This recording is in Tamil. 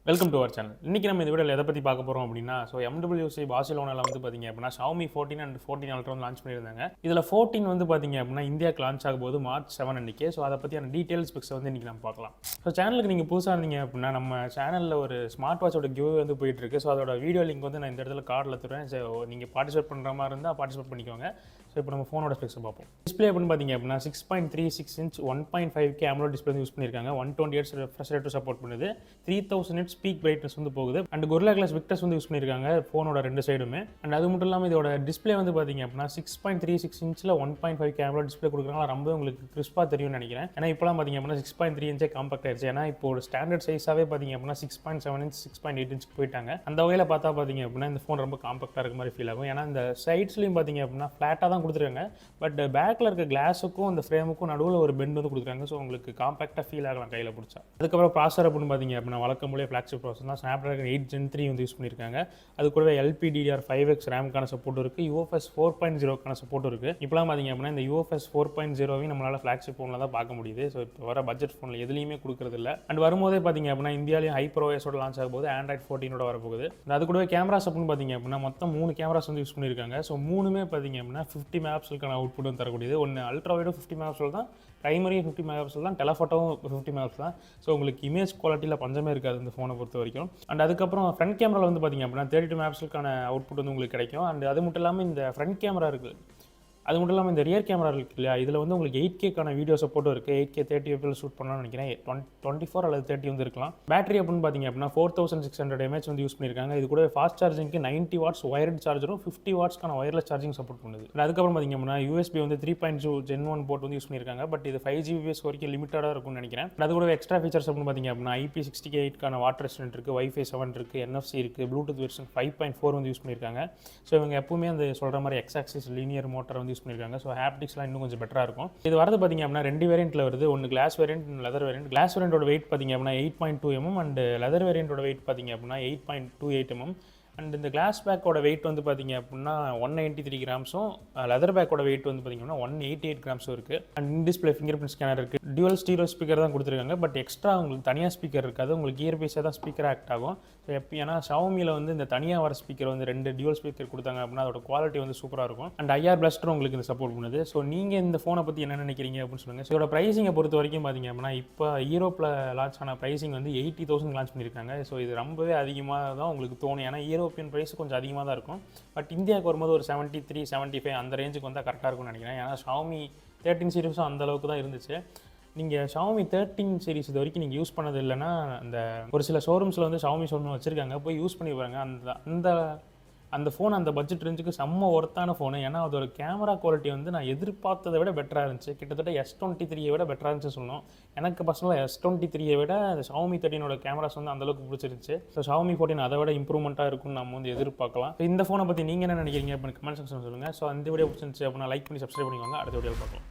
Welcome to our channel. இன்றைக்கி நம்ம இந்த வீடியோவில் எதை பற்றி பார்க்க போகிறோம் அப்படின்னா, MWC பார்சிலோனாவில் வந்து பார்த்திங்க அப்படின்னா Xiaomi 14 அண்ட் 14 Ultra வந்து லான்ச் பண்ணியிருந்தாங்க. இதில் 14 வந்து பார்த்திங்க அப்படின்னா இந்தியாவுக்கு லான்ச் ஆகும்போது March 7 அன்றைக்கி. ஸோ அதை பற்றியான டீட்டெயில்ஸ் பிக்ஸை வந்து இன்றைக்கி நம்ம பார்க்கலாம். ஸோ சேனலுக்கு நீங்கள் புதுசாக இருந்தீங்க அப்படின்னா நம்ம சேனலில் ஒரு ஸ்மார்ட் வாட்சோட கிவ் வந்து போயிட்டுருக்கு. ஸோ அதோட வீடியோ லிங்க் வந்து நான் இந்த இடத்துல கார்டில் தருவேன். ஸோ நீங்கள் பார்ட்டிசிபேட் பண்ணுற மாதிரி இருந்தால் பார்ட்டிசிபேட் பண்ணிக்கோங்க. ஸோ இப்போ நம்ம ஃபோனோட ஸ்பெக்ஸை பார்ப்போம். டிஸ்பிளே அப்படின்னு பார்த்திங்க அப்படின்னா 6.36 இன்ச் 1.5K AMOLED டிஸ்பிளே வந்து யூஸ் பண்ணியிருக்காங்க. 120 Hz refresh rate சப்போர்ட் பண்ணுது. 3000 nits பீக் பிரைட்னஸ் வந்து போகுது. அண்ட் கொரில்லா கிளாஸ் விக்டர்ஸ் வந்து யூஸ் பண்ணியிருக்காங்க ஃபோனோட ரெண்டு சைடுமே. அண்ட் அது மட்டும் இல்லாமல் இதோட டிஸ்பிளே வந்து பார்த்திங்க அப்படின்னா 6.36 இன்ச்சில் 1.5K AMOLED டிஸ்பிளே கொடுக்குறாங்க. ரொம்ப உங்களுக்கு கிறிஸ்பாக தெரியும்னு நினைக்கிறேன். ஏன்னா இப்போலாம் பார்த்திங்க அப்படின்னா 6.3 இன்ச்சே காம்பாக்ட் ஆயிடுச்சு. ஏன்னா இப்போ ஒரு ஸ்டாண்டர்ட் சைஸாகவே பார்த்திங்க அப்படின்னா 6.7 இன்ச் 6.8 இன்ச்சுக்கு போயிட்டாங்க. அந்த வகையில் பார்த்தா பார்த்திங்க அப்படின்னா இந்த ஃபோன் ரொம்ப காம்பாக்டாக இருக்க மாதிரி ஃபீல் ஆகும். ஏன்னா இந்த சைட்ஸ்லையும் பார்த்திங்க அப்படின்னா ஃப்ளாட்டாக தான் கொடுத்துருக்காங்க. பட் பேக்கில் இருக்க கிளாஸுக்கும் அந்த ஃப்ரேமுக்கும் நடுவில் ஒரு பெண்ட் வந்து கொடுக்குறாங்க. ஸோ உங்களுக்கு காம்பாக்டாக ஃபீல் ஆகலாம் கையில் பிடிச்சா. அதுக்கப்புறம் ப்ராசர் அப்படின்னு பார்த்திங்க அப்படின்னா வழக்கம் போலே ஃப்ளாக்ஷிப் ப்ராசஸ் தான். Snapdragon 8 Gen 3 வந்து யூஸ் பண்ணியிருக்காங்க. அது கூடவே LPDDR5X ரேமுக்கான சப்போர்ட் இருக்குது. UFS 4.0க்கான சப்போர்ட் இருக்குது. இப்போலாம் பார்த்திங்க அப்படின்னா இந்த UFS 4.0வையும் நம்மளால் ஃப்ளாக்ஷிப் ஃபோனில் தான் பார்க்க முடியுது. ஸோ இப்போ வர பட்ஜெட் ஃபோனில் எதுலையுமே கொடுக்குறது இல்லை. அண்ட் வரும்போதே பார்த்திங்க அப்படின்னா இந்தியாவிலேயும் hyperos லான்ச் ஆகும்போது Android 14 வரப்போகுது. அது கூடவே கேமராஸ் அப்படின்னு பார்த்திங்க அப்படின்னா மொத்தம் 3 கேமராஸ் வந்து யூஸ் பண்ணியிருக்காங்க. ஸோ மூணுமே பார்த்திங்க அப்படின்னா 50 மெகாபிக்சலுக்கான அவுட்புட் வந்து தரக்கூடியது. ஒன்று அல்ட்ரா வைடும் 50 மெகாபிக்சல் தான், பிரைமரியும் 50 மெகாபிக்சல் தான், டெலஃபோட்டோவும் 50 மெகாபிக்சல் தான். ஸோ உங்களுக்கு இமேஜ் குவாலிட்டியில் பஞ்சமே இருக்காது இந்த ஃபோனை பொறுத்த வரைக்கும். அண்ட் அதுக்கப்புறம் ஃப்ரண்ட் கேமராவில் வந்து பார்த்திங்க அப்படின்னா 32 மெகாபிக்சலுக்கான அவுட்புட் வந்து உங்களுக்கு கிடைக்கும். அண்ட் அது மட்டும் இல்லாமல் இந்த ஃப்ரண்ட் கேமரா இருக்குது, அது மட்டும் இல்லாமல் இந்த ரியர் கேமரா இருக்குது இல்லையா, இதில் வந்து உங்களுக்கு 8Kக்கான வீடியோ சப்போர்ட்டும் இருக்குது. 8K 30 fps ஷூட் பண்ணலாம்னு நினைக்கிறேன். 24 அல்லது 30 வந்து இருக்கலாம். பேட்டரி அப்படின்னு பார்த்தீங்க அப்படின்னா 4600 mAh வந்து யூஸ் பண்ணியிருக்காங்க. இது கூட ஃபாஸ்ட் சார்ஜிங்க்கு 90 watts ஒயர்டு சார்ஜரும் 50 wattsக்கான ஒயர்லெஸ் சார்ஜிங் சப்போர்ட் பண்ணுது. அதுக்கப்புறம் பார்த்தீங்க அப்படின்னா USB வந்து 3.2 Gen 1 போர்ட் வந்து யூஸ் பண்ணியிருக்காங்க. பட் இது 5 Gbps வரைக்கும் லிமிட்டடாக இருக்கும்னு நினைக்கிறேன். அது கூட எக்ஸ்ட்ரா ஃபீச்சர்ஸ் அப்படின்னு பார்த்தீங்க அப்படின்னா IP68க்கான வாட்டர் ரெசிஸ்டன்ட் இருக்குது, Wi-Fi 7 இருக்குது, NFC இருக்குது, ப்ளூடூத் வெர்ஷன் 5.4 வந்து யூஸ் பண்ணியிருக்காங்க. ஸோ இவங்க எப்பவுமே அந்த சொல்கிற மாதிரி எக்ஸாக்சிஸ் லீனியர் மோட்டர் வந்து யூஸ் பண்ணியிருக்காங்க. ஸோ ஹாப்டிக்ஸ்லாம் இன்னும் கொஞ்சம் பெட்டராக இருக்கும். இது வரது பார்த்திங்க அப்படின்னா 2 வேரியண்ட்டில் வருது. ஒன்று glass variant, leather variant. Glass வேரியண்டோட வெயிட் பார்த்திங்க அப்படின்னா 8.2 mm அண்ட் லெதர் வேரியண்டோட வெயிட் பார்த்திங்க அப்படின்னா 8.28 mm. அண்ட் இந்த கிளாஸ் பேக்கோட வெயிட் வந்து பார்த்திங்க அப்படின்னா 193 கிராம்ஸும், லெதர் பேக்கோட வெயிட் வந்து பார்த்திங்கன்னா 188 கிராம்ஸும் இருக்குது. And in display finger print scanner இருக்குது. டியூவல் ஸ்டீரியோ ஸ்பீக்கர் தான் கொடுத்துருக்காங்க. பட் எக்ஸ்ட்ரா உங்களுக்கு தனியாக ஸ்பீக்கர் இருக்காது. உங்களுக்கு இயர் பீஸாக தான் ஸ்பீக்கர் ஆக்ட் ஆகும். ஸோ ஏன்னா Xiaomiயில் வந்து இந்த தனியாக வர ஸ்பீக்கர் வந்து 2 டியூவல் ஸ்பீக்கர் கொடுத்தாங்க அப்படின்னா அதோட குவாலிட்டி வந்து சூப்பராக இருக்கும். அண்ட் IR பிளாஸ்டரும் உங்களுக்கு இந்த சப்போர்ட் பண்ணுது. ஸோ நீங்கள் இந்த ஃபோனை பற்றி என்ன நினைக்கிறீங்க அப்படின்னு சொல்லுங்கள். ஸோ இதோட ப்ரைஸிங்கை பொறுத்த வரைக்கும் பார்த்திங்க அப்படின்னா இப்போ யூரோப்பில் லான்ச் ஆன ப்ரைஸிங் வந்து 80,000 லான்ச் பண்ணியிருக்காங்க. ஸோ இது ரொம்பவே அதிகமாக தான் உங்களுக்கு தோணும். ஏன்னா யூரோப்பியன் ப்ரைஸ் கொஞ்சம் அதிகமாக தான் இருக்கும். பட் இந்தியாவுக்கு வரும்போது ஒரு 73, 75 அந்த ரேஞ்சுக்கு வந்தால் கரெக்டாக இருக்கும்னு நினைக்கிறேன். ஏன்னா Xiaomi 13 சீரிஸும் அந்தளவுக்கு தான் இருந்துச்சு. நீங்கள் Xiaomi 13 சீரிஸ் இது வரைக்கும் நீங்கள் யூஸ் பண்ணது இல்லைன்னா அந்த ஒரு சில ஷோரூம்ஸில் வந்து Xiaomi ஷோரூம் வச்சுருக்காங்க, போய் யூஸ் பண்ணி பாருங்க. அந்த ஃபோன் அந்த பட்ஜெட் ரேஞ்சுக்கு செம்ம ஒர்த்தான ஃபோனு. ஏன்னா அதோட கேமரா குவாலிட்டி வந்து நான் எதிர்பார்த்ததை விட பெட்டராக இருந்துச்சு. கிட்டத்தட்ட S23 விட பெட்டராக இருந்துச்சு சொல்லணும். எனக்கு பர்சனலாக S23 விட அந்த Xiaomi 13 கேமராஸ் வந்து அந்தளவுக்கு பிடிச்சிருந்துச்சு. ஸோ Xiaomi 14 அதை விட இம்ப்ரூவ்மெண்ட்டாக இருக்கும்னு நம்ம வந்து எதிர்பார்க்கலாம். ஸோ இந்த ஃபோனை பற்றி நீங்கள் என்ன நினைக்கிறீங்க அப்படின்னு கமெண்ட் செக்ஷன் சொல்லுங்கள். ஸோ அந்த வீடியோ பிடிச்சிருந்துச்சு அப்படின்னா லைக் பண்ணி சப்ஸ்கிரைப் பண்ணிக்கோங்க. அடுத்த வீடியோ பார்க்கலாம்.